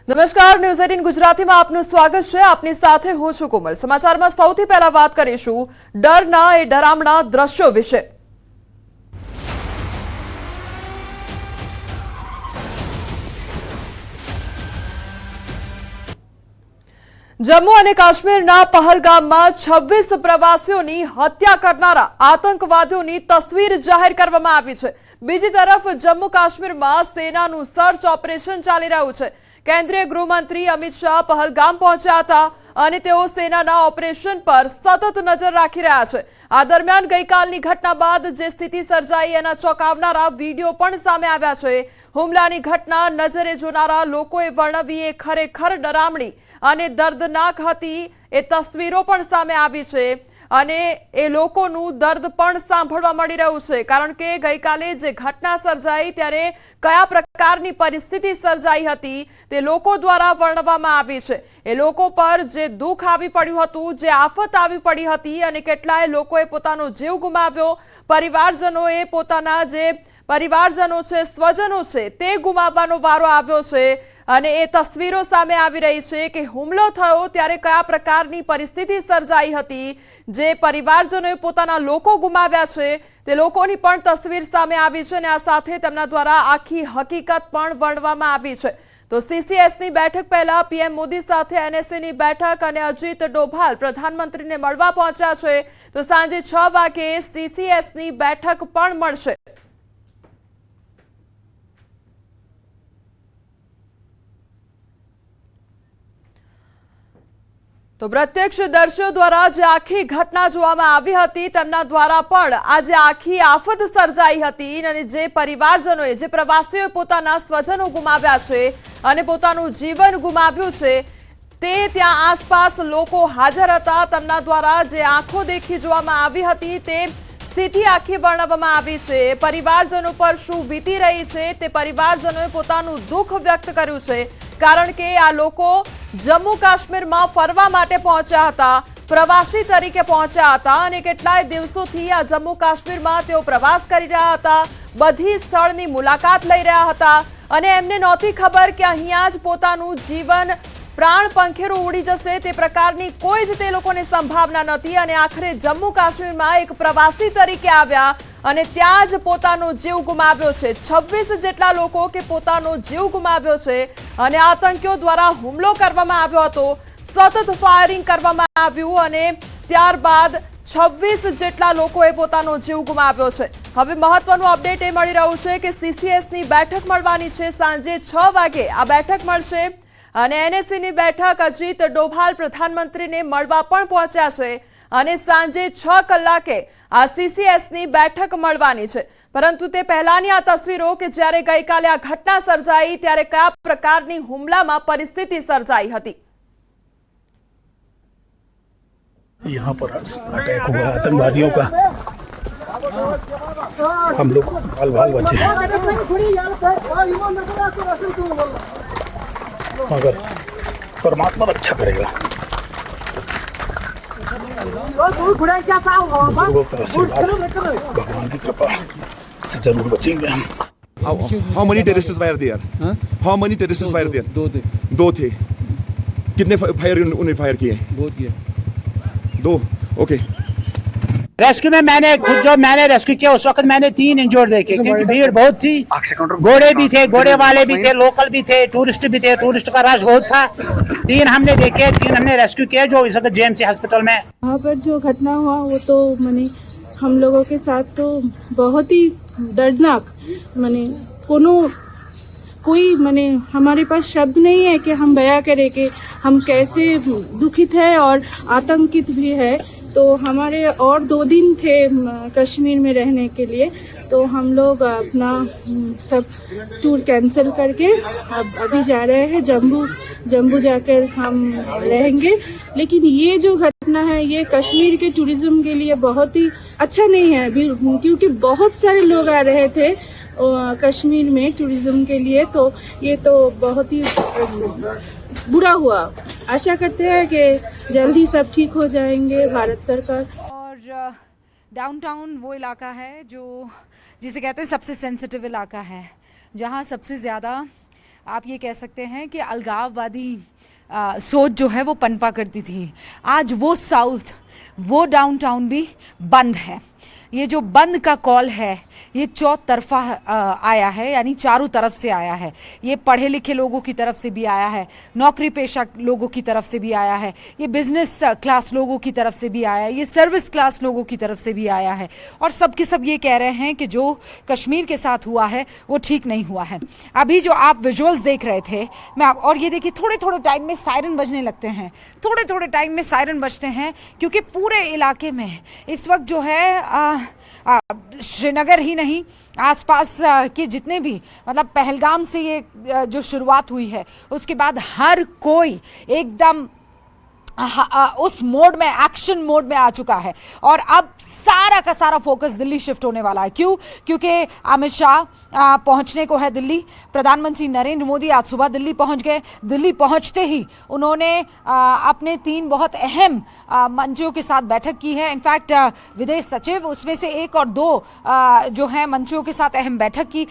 નમસ્કાર, ન્યૂઝ 18 ગુજરાતીમાં આપનું સ્વાગત છે। આપની સાથે હું છું કોમલ। સમાચારમાં સૌથી પહેલા વાત કરીશું ડરના એ ડરામણા દ્રશ્યો વિશે। જમ્મુ અને કાશ્મીરના પહલગામમાં 26 પ્રવાસીઓની હત્યા કરનારા આતંકવાદીઓની તસવીર જાહેર કરવામાં આવી છે। બીજી તરફ જમ્મુ કાશ્મીરમાં સેનાનું સર્ચ ઓપરેશન ચાલી રહ્યું છે। કેન્દ્રીય ગૃહમંત્રી અમિત શાહ પહલગામ પહોંચ્યા હતા અને તેઓ સેનાના ઓપરેશન પર સતત નજર રાખી રહ્યા છે। આ દરમિયાન ગઈકાલની ઘટના બાદ જે સ્થિતિ સર્જાઈ એના ચોંકાવનારા વિડીયો પણ સામે આવ્યા છે। હુમલાની ઘટના નજરે જોનારા લોકોએ વર્ણવી એ ખરેખર ડરામણી અને દર્દનાક હતી। એ તસવીરો પણ સામે આવી છે અને એ લોકોનું દર્દ પણ સાંભળવા મળી રહ્યું છે, કારણ કે ગઈકાલે જે ઘટના સર્જાઈ ત્યારે કયા પ્રકારની પરિસ્થિતિ સર્જાઈ હતી તે લોકો દ્વારા વર્ણવવામાં આવી છે। એ લોકો પર જે દુઃખ આવી પડ્યું હતું, જે આફત આવી પડી હતી અને કેટલાય લોકોએ પોતાનો જીવ ગુમાવ્યો, પરિવારજનોએ પોતાના જે પરિવારજનો છે, સ્વજનો છે, તે ગુમાવવાનો વારો આવ્યો છે અને એ તસવીરો સામે આવી રહી છે કે હુમલો થયો ત્યારે કયા પ્રકારની પરિસ્થિતિ સર્જાઈ હતી। જે પરિવારજનોએ પોતાના લોકો ગુમાવ્યા છે તે લોકોની પણ તસવીર સામે આવી છે અને આ સાથે તેમના દ્વારા આખી હકીકત પણ વર્ણવવામાં આવી છે। તો સીસીએસની બેઠક પહેલા પીએમ મોદી સાથે એનએસએની બેઠક અને અજીત ડોભાલ પ્રધાનમંત્રીને મળવા પહોંચ્યા છે। તો સાંજે 6 વાગે સીસીએસની બેઠક પણ મળશે। તો પ્રત્યક્ષદર્શીઓ દ્વારા જે આખી ઘટના જોવામાં આવી હતી તેમના દ્વારા પણ આજે આખી આફત સર્જાઈ હતી અને જે પરિવારજનોએ, જે પ્રવાસીઓએ પોતાના સ્વજનો ગુમાવ્યા છે અને પોતાનું જીવન ગુમાવ્યું છે તે ત્યાં આસપાસ લોકો હાજર હતા। તેમના દ્વારા જે આંખો દેખી જોવામાં આવી હતી તે સ્થિતિ આખી વર્ણવવામાં આવી છે। પરિવારજનો પર શું વીતી રહી છે તે પરિવારજનોએ પોતાનું દુઃખ વ્યક્ત કર્યું છે, કારણ કે આ લોકો જમ્મુ કાશ્મીરમાં ફરવા માટે પહોંચ્યા હતા, પ્રવાસી તરીકે પહોંચ્યા હતા અને કેટલાય દિવસોથી આ જમ્મુ કાશ્મીરમાં તેઓ પ્રવાસ કરી રહ્યા હતા, બધી સ્થળની મુલાકાત લઈ રહ્યા હતા અને એમને નહોતી ખબર કે અહીંયા જ પોતાનું જીવન પ્રાણ પંખેરું ઉડી જશે તે પ્રકારની કોઈ જ તે લોકોને સંભાવના નથી અને આખરે જમ્મુ કાશ્મીરમાં એક પ્રવાસી તરીકે આવ્યા અને ત્યાં જ પોતાનો જીવ ગુમાવ્યો છે। 26 જેટલા લોકો કે પોતાનો જીવ ગુમાવ્યો છે અને આતંકીઓ દ્વારા હુમલો કરવામાં આવ્યો હતો, સતત ફાયરિંગ કરવામાં આવ્યું અને ત્યારબાદ 26 જેટલા લોકોએ પોતાનો જીવ ગુમાવ્યો છે। હવે મહત્વનું અપડેટ એ મળી રહ્યું છે કે સીસીએસની બેઠક મળવાની છે। સાંજે 6 વાગે આ બેઠક મળશે અને એનએસએની બેઠક અજીત ડોભાલ પ્રધાનમંત્રીને મળવા પણ પહોંચ્યા છે અને સાંજે 6 કલાકે આ સીસીએસની બેઠક મળવાની છે। પરંતુ તે પહેલાની આ તસવીરો કે જ્યારે ગઈકાલે આ ઘટના સર્જાઈ ત્યારે કયા પ્રકારની હુમલામાં પરિસ્થિતિ સર્જાઈ હતી। यहाँ पर अटैक हुआ आतंकवादियों का, हम लोग बाल बाल बचे हैं, मगर परमात्मा रक्षा करेगा। भगवान की कृपा से जरूर बचेंगे हम। How many terrorists were there? How many terrorists were there? दो थे। कितने फायर उन्हें फायर किए? दो। ओके। रेस्क्यू में मैंने रेस्क्यू किया उस वक्त मैंने 3 इंजोर्ड देखे, क्योंकि भीड़ बहुत थी, घोड़े भी थे, घोड़े वाले भी थे, लोकल भी थे, टूरिस्ट भी थे, टूरिस्ट का रश बहुत था। 3 हमने देखे, 3 हमने रेस्क्यू किया जो इस वक्त जेएमसी हॉस्पिटल में। वहाँ पर जो घटना हुआ वो तो माने हम लोगों के साथ तो बहुत ही दर्दनाक, माने कोई माने हमारे पास शब्द नहीं है कि हम बयां करें कि हम कैसे दुखित है और आतंकित भी है। तो हमारे और 2 दिन थे कश्मीर में रहने के लिए, तो हम लोग अपना सब टूर कैंसिल करके अब अभी जा रहे हैं जम्मू जाकर हम रहेंगे। लेकिन ये जो घटना है ये कश्मीर के टूरिज्म के लिए बहुत ही अच्छा नहीं है अभी, क्योंकि बहुत सारे लोग आ रहे थे कश्मीर में टूरिज्म के लिए, तो ये तो बहुत ही बुरा हुआ। आशा करते हैं कि जल्दी सब ठीक हो जाएंगे। भारत सरकार और डाउनटाउन वो इलाका है जो जिसे कहते हैं सबसे सेंसिटिव इलाका है, जहाँ सबसे ज़्यादा आप ये कह सकते हैं कि अलगाववादी सोच जो है वो पनपा करती थी। आज वो साउथ, वो डाउनटाउन भी बंद है। ये जो बंद का कॉल है ये चौतरफा आया है, यानी चारों तरफ से आया है। ये पढ़े लिखे लोगों की तरफ से भी आया है, नौकरी पेशा लोगों की तरफ से भी आया है, ये बिजनेस क्लास लोगों की तरफ से भी आया है, ये सर्विस क्लास लोगों की तरफ से भी आया है। और सब के सब ये कह रहे हैं कि जो कश्मीर के साथ हुआ है वो ठीक नहीं हुआ है। अभी जो आप विजुअल्स देख रहे थे और ये देखिए थोड़े थोड़े टाइम में सायरन बजने लगते हैं, थोड़े थोड़े टाइम में सायरन बजते हैं, क्योंकि पूरे इलाके में इस वक्त जो है श्रीनगर ही नहीं, आसपास के जितने भी, मतलब पहलगाम से ये जो शुरुआत हुई है उसके बाद हर कोई एकदम उस मोड में, एक्शन मोड में आ चुका है। और अब सारा का सारा फोकस दिल्ली शिफ्ट होने वाला है। क्यों? क्योंकि अमित शाह पहुंचने को है दिल्ली। प्रधानमंत्री नरेंद्र मोदी आज सुबह दिल्ली पहुंच गए। दिल्ली पहुंचते ही उन्होंने अपने 3 बहुत अहम मंत्रियों के साथ बैठक की है। इनफैक्ट विदेश सचिव उसमें से 1 और 2 जो है मंत्रियों के साथ अहम बैठक की।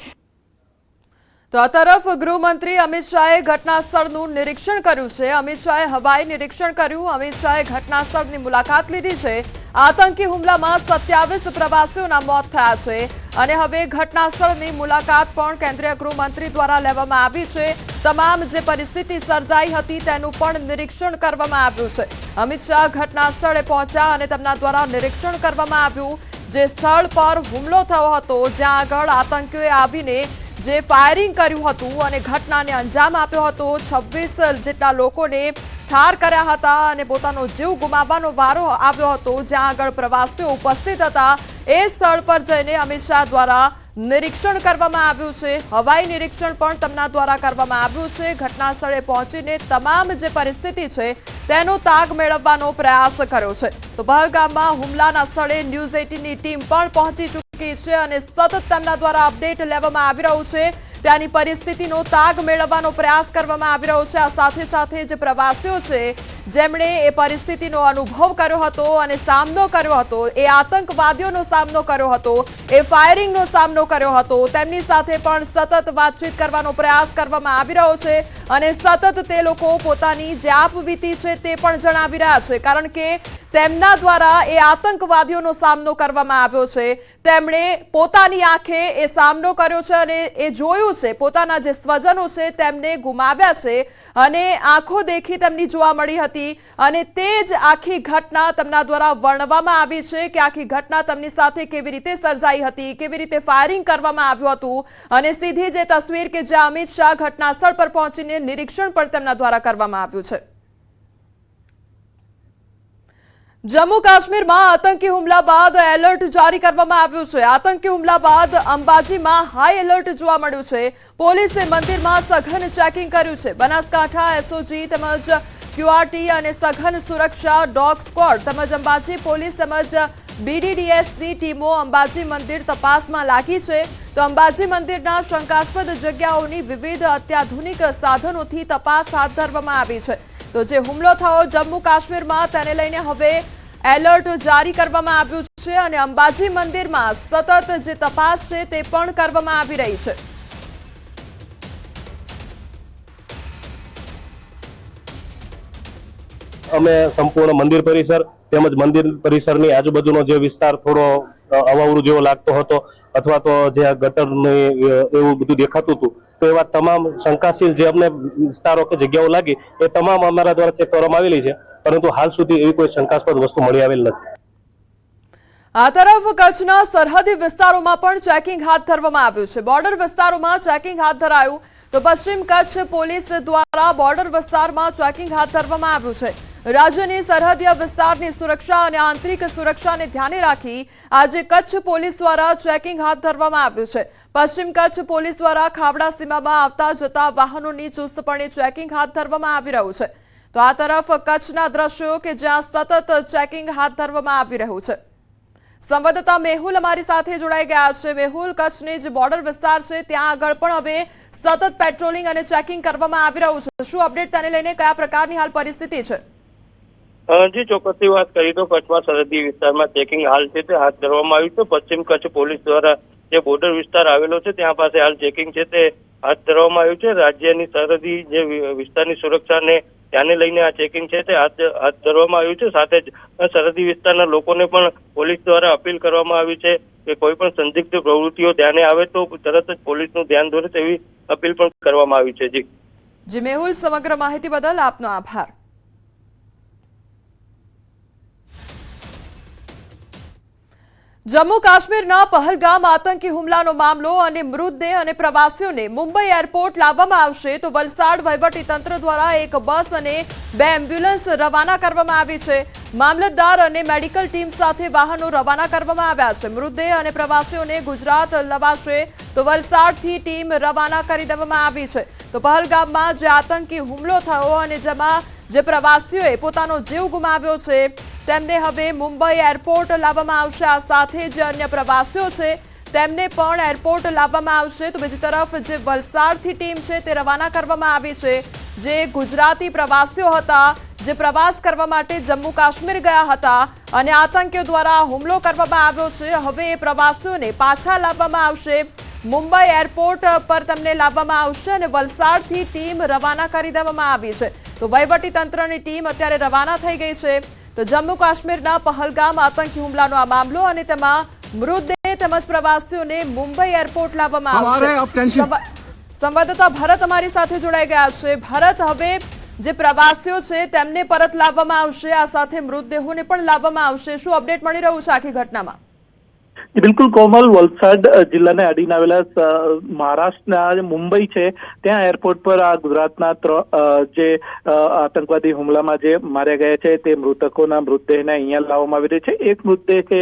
તો આ તરફ ગૃહમંત્રી અમિત શાહે ઘટનાસ્થળનું નિરીક્ષણ કર્યું છે। અમિત શાહે હવાઈ નિરીક્ષણ કર્યું। અમિત શાહે ઘટનાસ્થળની મુલાકાત લીધી છે। આતંકી હુમલામાં 27 પ્રવાસીઓના મોત થયા છે અને હવે ઘટનાસ્થળની મુલાકાત પણ કેન્દ્રીય ગૃહમંત્રી દ્વારા લેવામાં આવી છે। તમામ જે પરિસ્થિતિ સર્જાઈ હતી તેનું પણ નિરીક્ષણ કરવામાં આવ્યું છે। અમિત શાહ ઘટનાસ્થળે પહોંચ્યા અને તેમના દ્વારા નિરીક્ષણ કરવામાં આવ્યું। જે સ્થળ પર હુમલો થયો હતો, જ્યાં આગળ આતંકીઓએ આવીને જે ફાયરિંગ કર્યું હતું અને ઘટનાને અંજામ આપ્યો હતો, 26 જેટલા લોકોને ઠાર કર્યા હતા અને પોતાનો જીવ ગુમાવવાનો વારો આવ્યો હતો, જ્યાં આગળ પ્રવાસીઓ ઉપસ્થિત હતા। એ સ્થળ પર જઈને અમિત શાહ દ્વારા નિરીક્ષણ કરવામાં આવ્યું છે। હવાઈ નિરીક્ષણ પણ તેમના દ્વારા કરવામાં આવ્યું છે। ઘટના સ્થળે પહોંચીને તમામ જે પરિસ્થિતિ છે તેનો તાગ મેળવવાનો પ્રયાસ કર્યો છે। તો પહલગામમાં હુમલાના સ્થળે ન્યૂઝ 18ની ટીમ પણ પહોંચી ચૂકી છે અને સતત તેમના દ્વારા અપડેટ લેવામાં આવી રહ્યું છે। ત્યાંની પરિસ્થિતિનો તાગ મેળવવાનો પ્રયાસ કરવામાં આવી રહ્યો છે। આ સાથે સાથે જે પ્રવાસીઓ છે જેમણે એ પરિસ્થિતિનો અનુભવ કર્યો હતો અને સામનો કર્યો હતો, એ આતંકવાદીઓનો સામનો કર્યો હતો, એ ફાયરિંગનો સામનો કર્યો હતો, તેમની સાથે પણ સતત વાતચીત કરવાનો પ્રયાસ કરવામાં આવી રહ્યો છે અને સતત તે લોકો પોતાની જે આપવીતી છે તે પણ જણાવી રહ્યા છે। કારણ કે તેમના દ્વારા એ આતંકવાદીઓનો સામનો કરવામાં આવ્યો છે। તેમણે પોતાની આંખે એ સામનો કર્યો છે અને એ જોયું છે, પોતાના જે સ્વજનો છે તેમને ગુમાવ્યા છે અને આંખો દેખી તેમની જોવા મળી હતી અને તે જ આખી ઘટના તેમના દ્વારા વર્ણવવામાં આવી છે કે આખી ઘટના તેમની સાથે કેવી રીતે સર્જાઈ હતી, કેવી રીતે ફાયરિંગ કરવામાં આવ્યું હતું અને સીધી જે તસવીર કે જ્યાં અમિત શાહ ઘટનાસ્થળ પર પહોંચીને નિરીક્ષણ પણ તેમના દ્વારા કરવામાં આવ્યું છે। જમ્મુ કાશ્મીરમાં આતંકી હુમલા બાદ એલર્ટ જારી કરવામાં આવ્યું છે। આતંકી હુમલા બાદ અંબાજીમાં હાઈ એલર્ટ જોવા મળ્યું છે। પોલીસે મંદિરમાં સઘન ચેકિંગ કર્યું છે। બનાસકાંઠા એસઓજી તેમજ ક્યુઆરટી અને સઘન સુરક્ષા ડોગ સ્ક્વોડ તેમજ અંબાજી પોલીસ તેમજ બીડીડીએસની ટીમો અંબાજી મંદિર તપાસમાં લાગી છે। તો અંબાજી મંદિરના શંકાસ્પદ જગ્યાઓની વિવિધ અત્યાધુનિક સાધનોથી તપાસ હાથ ધરવામાં આવી છે। તો જે હુમલો થયો જમ્મુ કાશ્મીરમાં તેને લઈને હવે એલર્ટ જારી કરવામાં આવ્યું છે અને અંબાજી મંદિરમાં સતત જે તપાસ છે તે પણ કરવામાં આવી રહી છે। અમે સંપૂર્ણ મંદિર પરિસર તેમજ મંદિર પરિસરની આજુબાજુનો જે વિસ્તાર થોડો અવાવરું જેવો લાગતો હતો અથવા તો જે ગટરનું એવું બધું દેખાતું હતું, તો એવા તમામ શંકાશીલ જે અમને વિસ્તારો કે જગ્યાઓ લાગી એ તમામ અમારા દ્વારા ચેક કરવામાં આવેલી છે, પરંતુ હાલ સુધી એવી કોઈ શંકાસ્પદ વસ્તુ મળી આવેલ નથી। આ તરફ કચ્છના સરહદી વિસ્તારોમાં પણ ચેકિંગ હાથ ધરવામાં આવ્યું છે। બોર્ડર વિસ્તારોમાં ચેકિંગ હાથ ધરાયું। તો પશ્ચિમ કચ્છ પોલીસ દ્વારા બોર્ડર વિસ્તારમાં ચેકિંગ હાથ ધરવામાં આવ્યું છે। રાજ્યની સરહદીય વિસ્તારની સુરક્ષા અને આંતરિક સુરક્ષાને ધ્યાને રાખી આજે કચ્છ પોલીસ દ્વારા ચેકિંગ હાથ ધરવામાં આવ્યું છે। પશ્ચિમ કચ્છ પોલીસ દ્વારા ખાવડા સીમામાં આવતા જતા વાહનોની ચુસ્તપણે ચેકિંગ હાથ ધરવામાં આવી રહ્યું છે। તો આ તરફ કચ્છના દ્રશ્યો કે જ્યાં સતત ચેકિંગ હાથ ધરવામાં આવી રહ્યું છે। સંવાદદાતા મેહુલ અમારી સાથે જોડાઈ ગયા છે। મેહુલ, કચ્છની જે બોર્ડર વિસ્તાર છે ત્યાં આગળ પણ હવે સતત પેટ્રોલિંગ અને ચેકિંગ કરવામાં આવી રહ્યું છે। શું અપડેટ તેને લઈને કયા પ્રકારની હાલ પરિસ્થિતિ છે? જી, ચોક્કસથી વાત કરીએ તો કચ્છમાં સરહદી વિસ્તારમાં ચેકિંગ હાલ છે તે હાથ ધરવામાં આવ્યું છે। પશ્ચિમ કચ્છ પોલીસ દ્વારા જે બોર્ડર વિસ્તાર આવેલો છે ત્યાં પાસે હાલ ચેકિંગ છે તે હાથ ધરવામાં આવ્યું છે. રાજ્યની સરહદી જે વિસ્તારની સુરક્ષાને ધ્યાને લઈને આ ચેકિંગ છે તે હાથ ધરવામાં આવ્યું છે. સાથે જ સરહદી વિસ્તારના લોકોને પણ પોલીસ દ્વારા અપીલ કરવામાં આવી છે કે કોઈ પણ સંદિગ્ધ પ્રવૃત્તિઓ ધ્યાને આવે તો તરત જ પોલીસનું ધ્યાન દોરે તેવી અપીલ પણ કરવામાં આવી છે. જી મેહુલ, સમગ્ર માહિતી બદલ આપનો આભાર. જમ્મુ કાશ્મીરના પહલગામ આતંકી હુમલાનો મામલો અને મૃતદેહ અને પ્રવાસીઓને મુંબઈ એરપોર્ટ લાવવામાં આવશે તો વલસાડ વહીવટીતંત્ર દ્વારા એક બસ અને 2 એમ્બ્યુલન્સ રવાના કરવામાં આવી છે. મામલતદાર અને મેડિકલ ટીમ સાથે વાહનો રવાના કરવામાં આવ્યા છે. મૃતદેહ અને પ્રવાસીઓને ગુજરાત લવાશે તો વલસાડથી ટીમ રવાના કરી દેવામાં આવી છે. તો પહલગામમાં જે આતંકી હુમલો થયો અને જેમાં જે પ્રવાસીઓએ પોતાનો જીવ ગુમાવ્યો છે તેમને હવે મુંબઈ એરપોર્ટ લાવવામાં આવશે. આ સાથે જે અન્ય પ્રવાસીઓ છે તેમને પણ એરપોર્ટ લાવવામાં આવશે. તો બીજી તરફ જે વલસાડથી ટીમ છે તે રવાના કરવામાં આવી છે. જે ગુજરાતી પ્રવાસીઓ હતા જે પ્રવાસ કરવા માટે જમ્મુ કાશ્મીર ગયા હતા અને આતંકીઓ દ્વારા હુમલો કરવામાં આવ્યો છે, હવે એ પ્રવાસીઓને પાછા લાવવામાં આવશે. મુંબઈ એરપોર્ટ પર તેમને લાવવામાં આવશે અને વલસાડથી ટીમ રવાના કરી દેવામાં આવી છે. તો વહીવટીતંત્રની ટીમ અત્યારે રવાના થઈ ગઈ છે. તો જમ્મુ કાશ્મીરના પહલગામ આતંકી હુમલાનો આ મામલો અને તેમાં મૃતદેહ તેમજ પ્રવાસીઓને મુંબઈ એરપોર્ટ લાવવામાં આવશે. સંવાદદાતા ભરત અમારી સાથે જોડાઈ ગયા છે. ભરત, હવે જે પ્રવાસીઓ છે તેમને પરત લાવવામાં આવશે, આ સાથે મૃતદેહોને પણ લાવવામાં આવશે. શું અપડેટ મળી રહ્યું છે આખી ઘટનામાં? બિલકુલ કોમલ, વલસાડ જિલ્લાને અડીને આવેલા મહારાષ્ટ્રના મુંબઈ છે ત્યાં એરપોર્ટ પર આ ગુજરાતના જે આતંકવાદી હુમલામાં જે માર્યા ગયા છે તે મૃતકોના મૃતદેહને અહીંયા લાવવામાં આવી રહ્યા છે. એક મૃતદેહ છે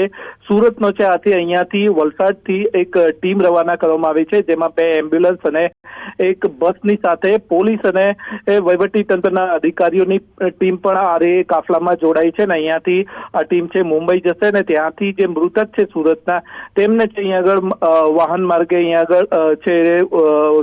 સુરતનો છે. આથી અહીંયાથી વલસાડથી એક ટીમ રવાના કરવામાં આવી છે જેમાં 2 એમ્બ્યુલન્સ અને એક બસની સાથે પોલીસ અને વહીવટીતંત્રના અધિકારીઓની ટીમ પણ આ કાફલામાં જોડાઈ છે ને અહીંયાથી આ ટીમ છે મુંબઈ જશે ને ત્યાંથી જે મૃતક છે સુરતના તેમને છે અહીંયા આગળ વાહન માર્ગે અહીંયા આગળ છે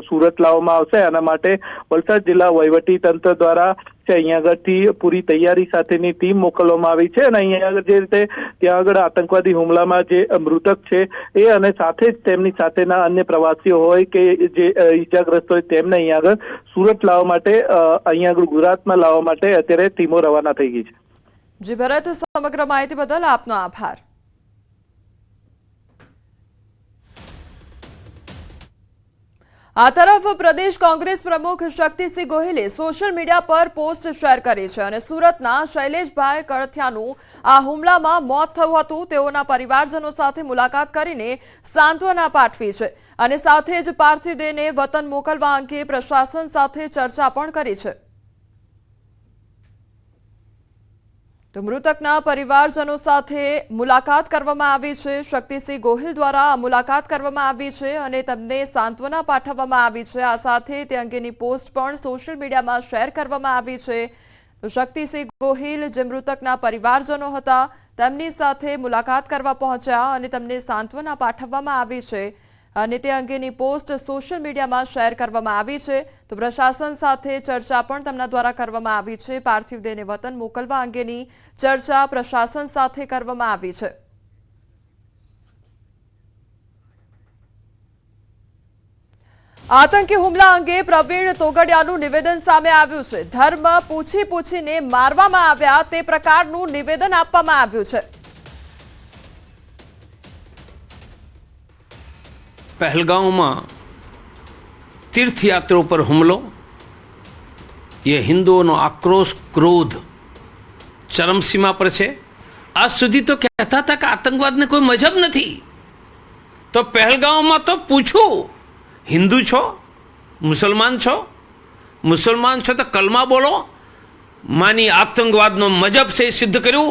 સુરત લાવવામાં આવશે. આના માટે વલસાડ જિલ્લા વહીવટીતંત્ર દ્વારા છે અહીંયા આગળથી પૂરી તૈયારી સાથેની ટીમ મોકલવામાં આવી છે અને અહીંયા આગળ જે રીતે ત્યાં આગળ આતંકવાદી હુમલામાં જે મૃતક છે એ અને સાથે જ તેમની સાથેના અન્ય પ્રવાસીઓ હોય કે જે ઈજાગ્રસ્ત હોય તેમને અહીંયા આગળ સુરત લાવવા માટે અહીંયા આગળ ગુજરાતમાં લાવવા માટે અત્યારે ટીમો રવાના થઈ ગઈ છે. જી ભરત, સમગ્ર માહિતી બદલ આપનો આભાર. આ તરફ પ્રદેશ કોંગ્રેસ પ્રમુખ શક્તિસિંહ ગોહિલે સોશિયલ મીડિયા પર પોસ્ટ શેર કરી છે અને સુરતના શૈલેષભાઈ કળથિયાનું આ હુમલામાં મોત થયું હતું તેઓના પરિવારજનો સાથે મુલાકાત કરીને સાંત્વના પાઠવી છે અને સાથે જ પાર્થિવ દેહને વતન મોકલવા અંગે પ્રશાસન સાથે ચર્ચા પણ કરી છે. તો મૃતકના પરિવારજનો સાથે મુલાકાત કરવામાં આવી છે. શક્તિસિંહ ગોહિલ દ્વારા મુલાકાત કરવામાં આવી છે અને તેમને સાંત્વના પાઠવવામાં આવી છે. આ સાથે તે અંગેની પોસ્ટ પણ સોશિયલ મીડિયામાં શેર કરવામાં આવી છે. તો શક્તિસિંહ ગોહિલ જે મૃતકના પરિવારજનો હતા તેમની સાથે મુલાકાત કરવા પહોંચ્યા અને તેમને સાંત્વના પાઠવવામાં આવી છે અને તે અંગેની પોસ્ટ સોશિયલ મીડિયામાં શેર કરવામાં આવી છે. તો પ્રશાસન સાથે ચર્ચા પણ તેમના દ્વારા કરવામાં આવી છે. પાર્થિવ દેહને વતન મોકલવા અંગેની ચર્ચા પ્રશાસન સાથે કરવામાં આવી છે. આતંકી હુમલા અંગે પ્રવીણ તોગડિયાનું નિવેદન સામે આવ્યું છે. ધર્મ પૂછીને મારવામાં આવ્યા તે પ્રકારનું નિવેદન આપવામાં આવ્યું છે. पहलगांव तीर्थयात्रियों पर हुमलो, ये हिंदुओं आक्रोश क्रोध चरम सीमा पर है. आज सुधी तो कहता था कि आतंकवाद ने कोई मजहब नहीं, तो पहलगांव में तो पूछो हिंदू छो मुसलमान छो तो कलमा बोलो, मानी आतंकवाद नो मजहब से सिद्ध करूं.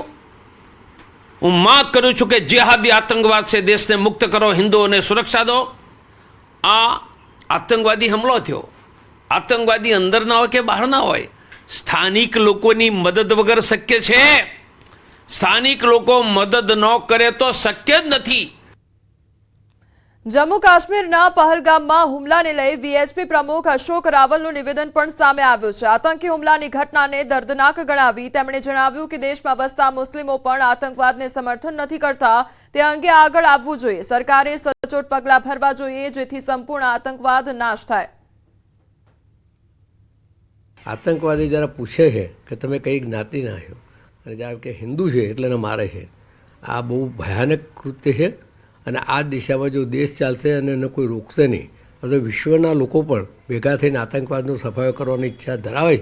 हूँ मांग करूं छू कि जिहादी आतंकवाद से देश ने मुक्त करो, हिंदुओं ने सुरक्षा दो. आ आतंकवादी हमलो थयो, आतंकवादी अंदर ना हो के बहार ना हो, स्थानिक लोकोनी मदद वगर शक्य छे. स्थानिक लोको मदद न करे तो शक्य ज नथी. जम्मू काश्मीરના પહલગામમાં હુમલાને લઈ વીએચપી પ્રમુખ અશોક રાવલનું નિવેદન પણ સામે આવ્યું છે. આતંકી હુમલાની ઘટનાને દર્દનાક ગણાવી તેમણે જણાવ્યું કે દેશમાં વસતા મુસ્લિમો પણ આતંકવાદને સમર્થન નથી કરતા. તે અંગે આગળ આવવું જોઈએ. સરકારે સચોટ પગલાં ભરવા જોઈએ જેથી સંપૂર્ણ આતંકવાદ નાશ થાય. આતંકવાદી જરા પૂછે છે કે તમે કઈ જ્ઞાતિના છો અને જાણ કે હિન્દુ છે એટલે એને મારે છે. આ બહુ ભયાનક કૃત્ય છે અને આ દિશામાં જો દેશ ચાલશે અને એને કોઈ રોકશે નહીં તો વિશ્વના લોકો પણ ભેગા થઈને આતંકવાદનો સફાયો કરવાની ઈચ્છા ધરાવે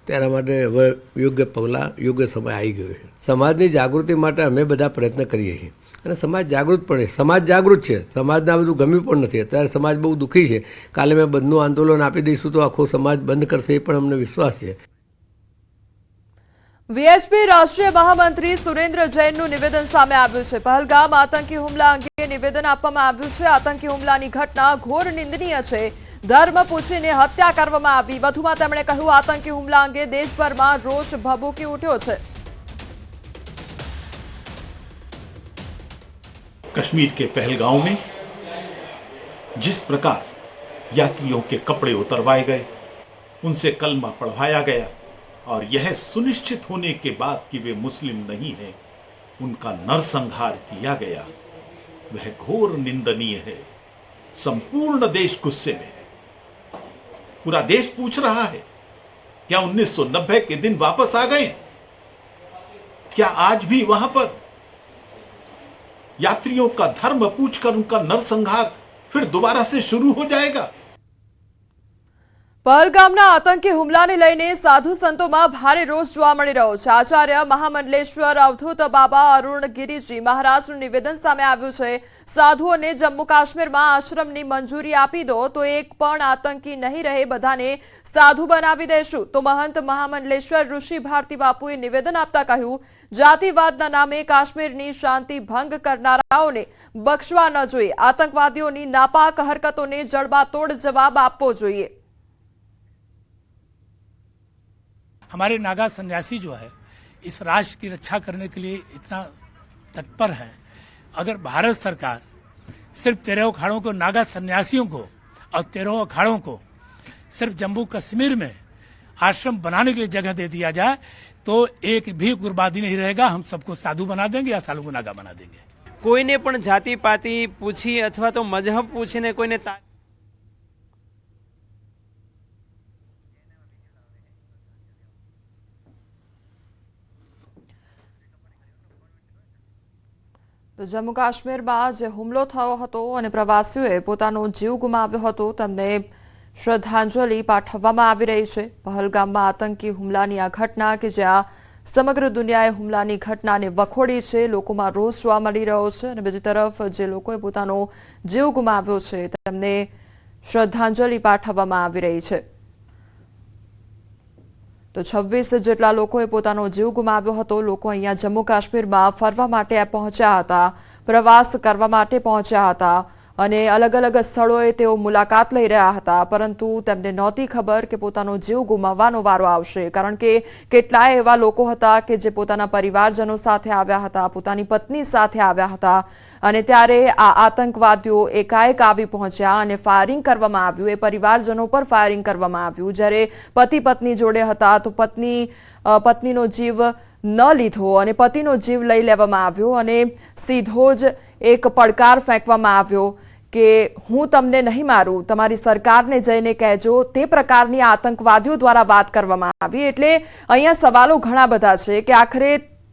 તો એના માટે હવે યોગ્ય પગલાં યોગ્ય સમય આવી ગયો છે. સમાજની જાગૃતિ માટે અમે બધા પ્રયત્ન કરીએ છીએ અને સમાજ જાગૃત પડે. સમાજ જાગૃત છે, સમાજને આ બધું ગમ્યું પણ નથી. અત્યારે સમાજ બહુ દુઃખી છે. કાલે મેં બંધનું આંદોલન આપી દઈશું તો આખો સમાજ બંધ કરશે એ પણ અમને વિશ્વાસ છે. વીએચપી રાષ્ટ્રીય મહામંત્રી સુરેન્દ્ર જૈનનું નિવેદન સામે આવ્યું છે. પહલગામ આતંકી હુમલા અંગે નિવેદન આપવામાં આવ્યું છે. આતંકી હુમલાની ઘટના ઘોર નિંદનીય છે. ધર્મ પૂછીને હત્યા કરવામાં આવી. વધુમાં તેમણે કહ્યું આતંકી હુમલા અંગે દેશભરમાં રોષ ભભૂકી ઉઠ્યો છે. कश्मीर के पहलगांव में जिस प्रकार यात्रियों के कपड़े उतरवाए गए, उनसे कलमा पढ़वाया गया और यह सुनिश्चित होने के बाद कि वे मुस्लिम नहीं हैं, उनका नरसंहार किया गया, वह घोर निंदनीय है. संपूर्ण देश गुस्से में है. पूरा देश पूछ रहा है क्या 1990 के दिन वापस आ गए? क्या आज भी वहां पर यात्रियों का धर्म पूछकर उनका नरसंहार फिर दोबारा से शुरू हो जाएगा? પહલગામના આતંકી હુમલાને લઈને સાધુ સંતોમાં ભારે રોષ જોવા મળી રહ્યો છે. આચાર્ય મહામંડલેશ્વર અવધૂત બાબા અરુણ ગિરિજી મહારાજનું નિવેદન સામે આવ્યું છે. સાધુઓને જમ્મુ કાશ્મીરમાં આશ્રમની મંજૂરી આપી દો તો એક પણ આતંકી નહીં રહે, બધાને સાધુ બનાવી દેશું. તો મહંત મહામંડલેશ્વર ઋષિ ભારતી બાપુએ નિવેદન આપતા કહ્યું જાતિવાદના નામે કાશ્મીરની શાંતિ ભંગ કરનારાઓને બક્ષવા ન જોઈએ. આતંકવાદીઓની નાપાક હરકતોને જડબાતોડ જવાબ આપવો જોઈએ. हमारे नागा सन्यासी जो है इस राष्ट्र की रक्षा करने के लिए इतना तत्पर है. अगर भारत सरकार सिर्फ 13 अखाड़ों को, नागा सन्यासियों को और 13 अखाड़ों को सिर्फ जम्मू कश्मीर में आश्रम बनाने के लिए जगह दे दिया जाए तो एक भी उग्रवादी नहीं रहेगा. हम सबको साधु बना देंगे या साधु को नागा बना देंगे. कोईने पण जाति पाति पूछी अथवा तो मजहब पूछीने कोईने તો જમ્મુ કાશ્મીરમાં જે હુમલો થયો હતો અને પ્રવાસીઓએ પોતાનો જીવ ગુમાવ્યો હતો તેમને શ્રદ્ધાંજલિ પાઠવવામાં આવી રહી છે. પહલગામમાં આતંકી હુમલાની આ ઘટના કે જ્યાં સમગ્ર દુનિયાએ હુમલાની ઘટનાને વખોડી છે, લોકોમાં રોષ જોવા મળી રહ્યો છે અને બીજી તરફ જે લોકોએ પોતાનો જીવ ગુમાવ્યો છે તેમને શ્રદ્ધાંજલિ પાઠવવામાં આવી રહી છે. તો 26 જેટલા લોકોએ પોતાનો જીવ ગુમાવ્યો હતો. લોકો અહીંયા જમ્મુ કાશ્મીરમાં ફરવા માટે પહોંચ્યા હતા, પ્રવાસ કરવા માટે પહોંચ્યા હતા અને અલગ અલગ સ્થળોએ તેઓ મુલાકાત લઈ રહ્યા હતા, પરંતુ તેમને નહોતી ખબર કે પોતાનો જીવ ગુમાવવાનો વારો આવશે. કારણ કે કેટલાય એવા લોકો હતા કે જે પોતાના પરિવારજનો સાથે આવ્યા હતા, પોતાની પત્ની સાથે આવ્યા હતા અને ત્યારે આ આતંકવાદીઓ એકાએક આવી પહોંચ્યા અને ફાયરિંગ કરવામાં આવ્યું. એ પરિવારજનો પર ફાયરિંગ કરવામાં આવ્યું. જ્યારે પતિ પત્ની જોડે હતા તો પત્નીનો જીવ ન લીધો અને પતિનો જીવ લઈ લેવામાં આવ્યો અને સીધો જ એક પડકાર ફેંકવામાં આવ્યો કે હું તમને નહીં મારું, તમારી સરકારને જઈને કહેજો. તે પ્રકારની આતંકવાદીઓ દ્વારા વાત કરવામાં આવી. એટલે અહીંયા સવાલો ઘણા બધા છે કે આખરે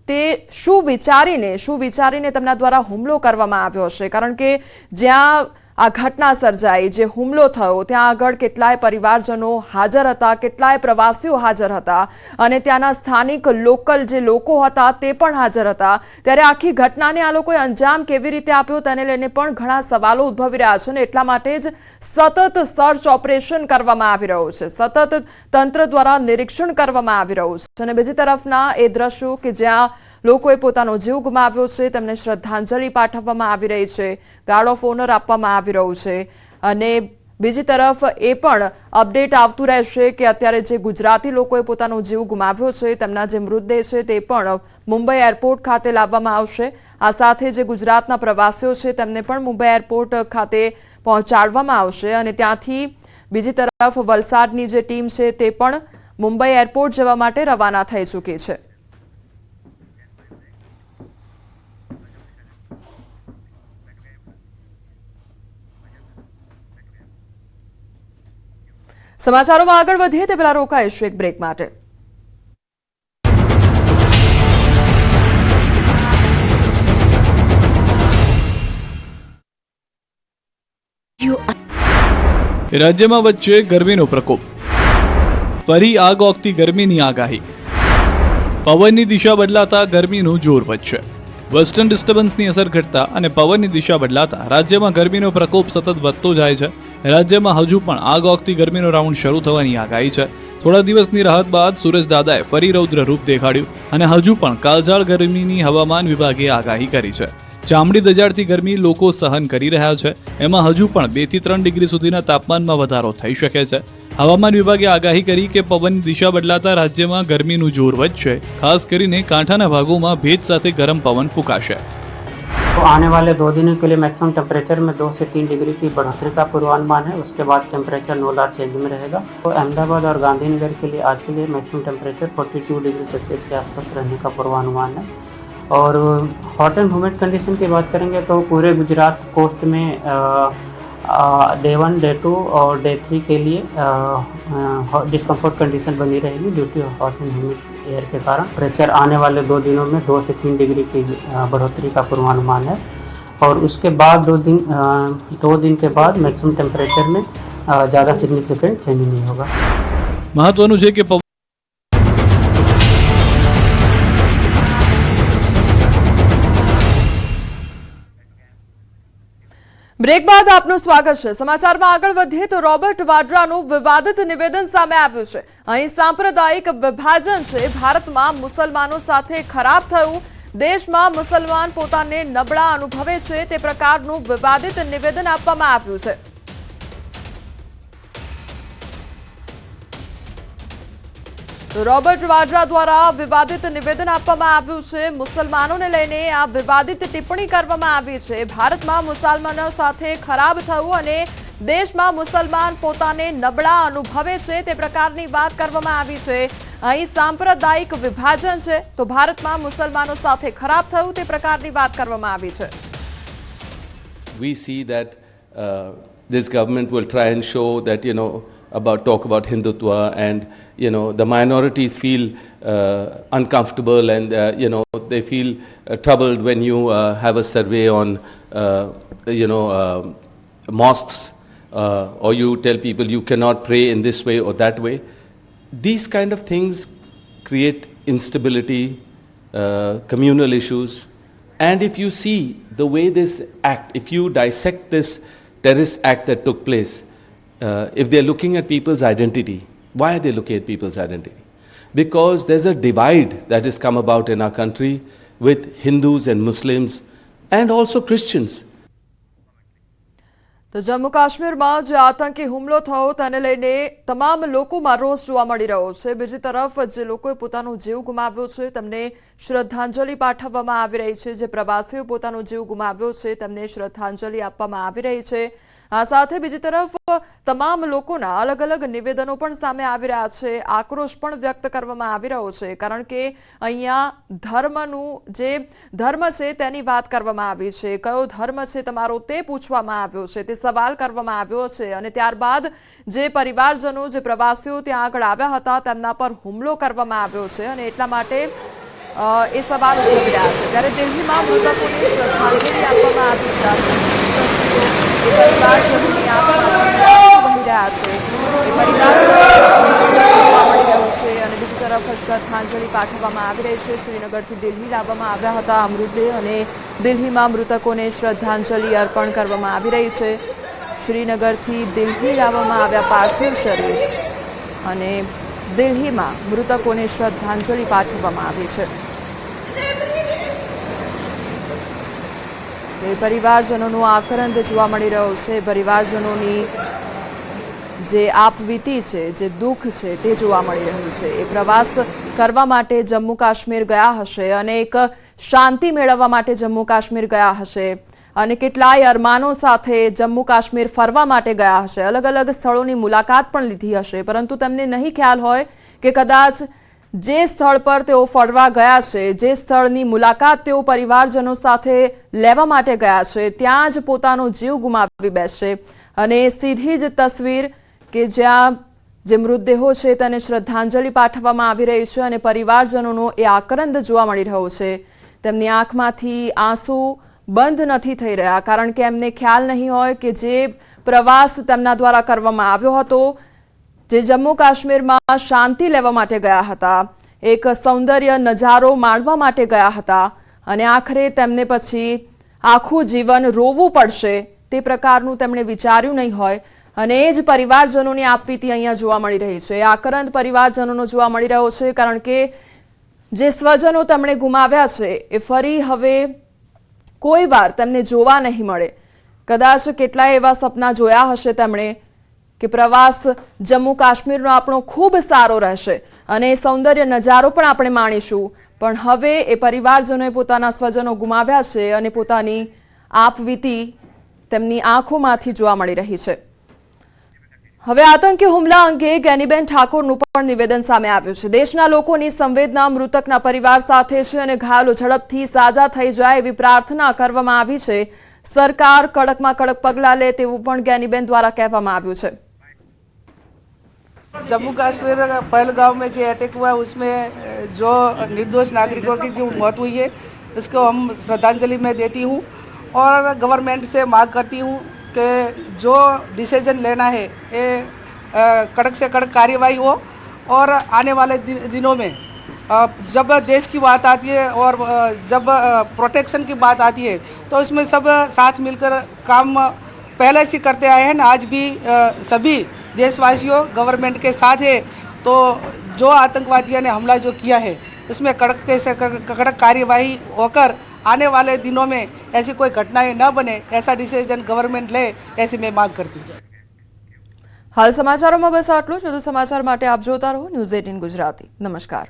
તે શું વિચારીને તેમના દ્વારા હુમલો કરવામાં આવ્યો હશે. કારણ કે જ્યાં આ ઘટના સર્જાઈ, જે હુમલો થયો, ત્યાં આગળ કેટલાય પરિવારજનો હાજર હતા, કેટલાય પ્રવાસીઓ હાજર હતા અને ત્યાંના સ્થાનિક લોકલ જે લોકો હતા તે પણ હાજર હતા. ત્યારે આખી ઘટનાને આ લોકોએ અંજામ કેવી રીતે આપ્યો તેને લઈને પણ ઘણા સવાલો ઉદ્ભવી રહ્યા છે અને એટલા માટે જ સતત સર્ચ ઓપરેશન કરવામાં આવી રહ્યું છે, સતત તંત્ર દ્વારા નિરીક્ષણ કરવામાં આવી રહ્યું છે. અને બીજી તરફના એ દ્રશ્યો કે જ્યાં લોકોએ પોતાનો જીવ ગુમાવ્યો છે તેમને શ્રદ્ધાંજલિ પાઠવવામાં આવી રહી છે, ગાર્ડ ઓફ ઓનર આપવામાં આવી રહ્યું છે. અને બીજી તરફ એ પણ અપડેટ આવતું રહેશે કે અત્યારે જે ગુજરાતી લોકોએ પોતાનો જીવ ગુમાવ્યો છે તેમના જે મૃતદેહ છે તે પણ મુંબઈ એરપોર્ટ ખાતે લાવવામાં આવશે. આ સાથે જે ગુજરાતના પ્રવાસીઓ છે તેમને પણ મુંબઈ એરપોર્ટ ખાતે પહોંચાડવામાં આવશે અને ત્યાંથી બીજી તરફ વલસાડની જે ટીમ છે તે પણ મુંબઈ એરપોર્ટ જવા માટે રવાના થઈ ચૂકી છે. સમાચારોમાં આગળ વધીએ તે પહેલા રોકાઈશું એક બ્રેક માટે। રાજ્યમાં વચ્ચે ગરમીનો પ્રકોપ, ફરી આગ ઓગતી ગરમીની આગાહી, પવનની દિશા બદલાતા ગરમીનું જોર વધશે। વેસ્ટર્ન ડિસ્ટર્બન્સની અસર ઘટતા અને પવનની દિશા બદલાતા રાજ્યમાં ગરમીનો પ્રકોપ સતત વધતો જાય છે। રાજ્યમાં હજુ પણ આગ ઓગતી ગરમીનો રાઉન્ડ શરૂ થવાની આગાહી છે। થોડા દિવસની રાહત બાદ સુરેશ દાદાએ ફરી રૌદ્ર રૂપ દેખાડ્યું અને હજુ પણ કાળઝાળ ગરમીની હવામાન વિભાગે આગાહી કરી છે। ચામડી દજાડતી ગરમી લોકો સહન કરી રહ્યા છે, એમાં હજુ પણ 2 થી 3 ડિગ્રી સુધીના તાપમાનમાં વધારો થઈ શકે છે। હવામાન વિભાગે આગાહી કરી કે પવનની દિશા બદલાતા રાજ્યમાં ગરમીનું જોર વધશે। ખાસ કરીને કાંઠાના ભાગોમાં ભેજ સાથે ગરમ પવન ફૂંકાશે। तो आने वाले 2 दिनों के लिए मैक्सिमम टेम्परेचर में 2 से 3 डिग्री की बढ़ोतरी का पूर्वानुमान है। उसके बाद टेम्परेचर नोलार चेंज में रहेगा। तो अहमदाबाद और गांधीनगर के लिए आज के लिए मैक्सिमम टेम्परेचर 42 डिग्री सेल्सियस के आसपास रहने का पूर्वानुमान है। और हॉट एंड ह्यूमिड कंडीशन की बात करेंगे तो पूरे गुजरात कोस्ट में डे 1, डे 2 और डे 3 के लिए डिस्कम्फर्ट कंडीशन बनी रहेगी due to hot and humid air के कारण। टेम्परेचर आने वाले 2 दिनों में 2 से 3 डिग्री की बढ़ोतरी का पूर्वानुमान है। और उसके बाद 2 दिन के बाद मैक्सिमम टेम्परेचर में ज़्यादा सिग्निफिकेंट चेंज नहीं होगा। મહત્વનું છે કે બ્રેક બાદ આપનું સ્વાગત છે। સમાચારમાં આગળ વધીએ તો રોબર્ટ વાડ્રાનું વિવાદિત નિવેદન સામે આવ્યું છે। અહીં સાંપ્રદાયિક વિભાજન છે, ભારતમાં મુસલમાનો સાથે ખરાબ થયું, દેશમાં મુસલમાન પોતાને નબળા અનુભવે છે, તે પ્રકારનું વિવાદિત નિવેદન આપવામાં આવ્યું છે। તો રોબર્ટ વાડ્રા દ્વારા વિવાદિત નિવેદન આપવામાં આવ્યું છે। મુસલમાનોને લઈને આ વિવાદિત ટિપ્પણી કરવામાં આવી છે। ભારતમાં મુસલમાનો સાથે ખરાબ થયું અને દેશમાં મુસલમાન પોતાને નબળા અનુભવે છે, તે પ્રકારની વાત કરવામાં આવી છે। અહીં સાંપ્રદાયિક વિભાજન છે, તો ભારતમાં મુસલમાનો સાથે ખરાબ થયું, તે પ્રકારની વાત કરવામાં આવી છે। We see that this government will try and show that, talk about Hindutva, and the minorities feel uncomfortable, and they feel troubled when you have a survey on mosques, or you tell people you cannot pray in this way or that way. These kind of things create instability, communal issues, and if you see the way this act, if you dissect this terrorist act that took place, if they're looking at people's identity, why are they looking at people's identity? Because there's a divide that has come about in our country with Hindus and Muslims and also Christians. તો જમ્મુ કાશ્મીરમાં જે આતંકી હુમલો થયો તેને લઈને તમામ લોકોમાં રોષ જોવા મળી રહ્યો છે। બીજી તરફ જે લોકોએ પોતાનો જીવ ગુમાવ્યો છે તેમને શ્રદ્ધાંજલિ પાઠવવામાં આવી રહી છે। જે પ્રવાસીઓ પોતાનો જીવ ગુમાવ્યો છે તેમને શ્રદ્ધાંજલિ આપવામાં આવી રહી છે। આ સાથે બીજી તરફ તમામ લોકોના અલગ અલગ નિવેદનો પણ સામે આવી રહ્યા છે। આક્રોશ પણ વ્યક્ત કરવામાં આવી રહ્યો છે, કારણ કે અહીંયા ધર્મનું જે ધર્મ છે તેની વાત કરવામાં આવી છે। કયો ધર્મ છે તમારો તે પૂછવામાં આવ્યો છે, તે સવાલ કરવામાં આવ્યો છે। અને ત્યારબાદ જે પરિવારજનો, જે પ્રવાસીઓ ત્યાં આગળ આવ્યા હતા તેમના પર હુમલો કરવામાં આવ્યો છે અને એટલા માટે એ સવાલ ઉઠી રહ્યા છે। ત્યારે દિલ્હીમાં મૃતકોને શ્રદ્ધાંજલિ આપવામાં આવી છે। પરિવારજનોની આંખમાં વહી રહ્યા છે, એ પરિવારજનો જોવા મળી રહ્યું છે। અને બીજી તરફ શ્રદ્ધાંજલિ પાઠવવામાં આવી રહી છે। શ્રીનગરથી દિલ્હી લાવવામાં આવ્યા હતા આ મૃતદેહ અને દિલ્હીમાં મૃતકોને શ્રદ્ધાંજલિ અર્પણ કરવામાં આવી રહી છે। શ્રીનગરથી દિલ્હી લાવવામાં આવ્યા પાર્થિવ શરીર અને દિલ્હીમાં મૃતકોને શ્રદ્ધાંજલિ પાઠવવામાં આવી છે। પરિવારજનોનું આક્રંદ જોવા મળી રહ્યો છે। પરિવારજનોની જે આપવીતી છે, જે દુઃખ છે તે જોવા મળી રહ્યું છે। એ પ્રવાસ કરવા માટે જમ્મુ કાશ્મીર ગયા હશે અને એક શાંતિ મેળવવા માટે જમ્મુ કાશ્મીર ગયા હશે અને કેટલાય અરમાનો સાથે જમ્મુ કાશ્મીર ફરવા માટે ગયા હશે। અલગ અલગ સ્થળોની મુલાકાત પણ લીધી હશે, પરંતુ તેમને નહીં ખ્યાલ હોય કે કદાચ જે સ્થળ પર તેઓ ફરવા ગયા છે, જે સ્થળની મુલાકાત તેઓ પરિવારજનો સાથે લેવા માટે ગયા છે, ત્યાં જ પોતાનો જીવ ગુમાવી બેસશે। અને સીધી જ તસવીર કે જ્યાં જે મૃતદેહો છે તેને શ્રદ્ધાંજલિ પાઠવવામાં આવી રહી છે અને પરિવારજનોનો એ આક્રંદ જોવા મળી રહ્યો છે. તેમની આંખમાંથી આંસુ બંધ નથી થઈ રહ્યા, કારણ કે એમને ખ્યાલ નહીં હોય કે જે પ્રવાસ તેમના દ્વારા કરવામાં આવ્યો હતો, જે જમ્મુ કાશ્મીરમાં શાંતિ લેવા માટે ગયા હતા, એક સૌંદર્ય નજારો માણવા માટે ગયા હતા અને આખરે તેમને પછી આખું જીવન રોવું પડશે તે પ્રકારનું તેમણે વિચાર્યું નહીં હોય અને એ જ પરિવારજનોની આપવીતી અહીંયા જોવા મળી રહી છે. આક્રંદ પરિવારજનોનો જોવા મળી રહ્યો છે, કારણ કે જે સ્વજનો તેમણે ગુમાવ્યા છે એ ફરી હવે કોઈ વાર તેમને જોવા નહીં મળે. કદાચ કેટલાય એવા સપના જોયા હશે તેમણે કે પ્રવાસ જમ્મુ કાશ્મીરનો આપણો ખૂબ સારો રહેશે અને સૌંદર્ય નજારો પણ આપણે માણીશું, પણ હવે એ પરિવારજનોએ પોતાના સ્વજનો ગુમાવ્યા છે અને પોતાની આપવીતી તેમની આંખોમાંથી જોવા મળી રહી છે. હવે આતંકી હુમલા અંગે ગેનીબેન ઠાકોરનું પણ નિવેદન સામે આવ્યું છે. દેશના લોકોની સંવેદના મૃતકના પરિવાર સાથે છે અને ઘાયલો ઝડપથી સાજા થઈ જાય એવી પ્રાર્થના કરવામાં આવી છે. સરકાર કડકમાં કડક પગલાં લે તેવું પણ ગેનીબેન દ્વારા કહેવામાં આવ્યું છે. जम्मू कश्मीर पहलगांव में जो अटैक हुआ उसमें जो निर्दोष नागरिकों की जो मौत हुई है उसको हम श्रद्धांजलि में देती हूँ और गवर्नमेंट से मांग करती हूँ कि जो डिसीजन लेना है ये कड़क से कड़क कार्रवाई हो और आने वाले दिनों में जब देश की बात आती है और जब प्रोटेक्शन की बात आती है तो इसमें सब साथ मिलकर काम पहले से करते आए हैं. आज भी सभी देशवासियों गवर्नमेंट के साथ है. तो जो आतंकवादियों ने हमला जो किया है उसमें कड़क से कड़क कार्यवाही होकर आने वाले दिनों में ऐसी कोई घटनाएं न बने, ऐसा डिसीजन गवर्नमेंट ले, ऐसी मैं मांग करती हूँ. हाल समाचारों में बस आटલું જ. વધુ સમાચાર માટે આપ જોતા રહો ન્યૂઝ 18 ગુજરાતી. નમસ્કાર.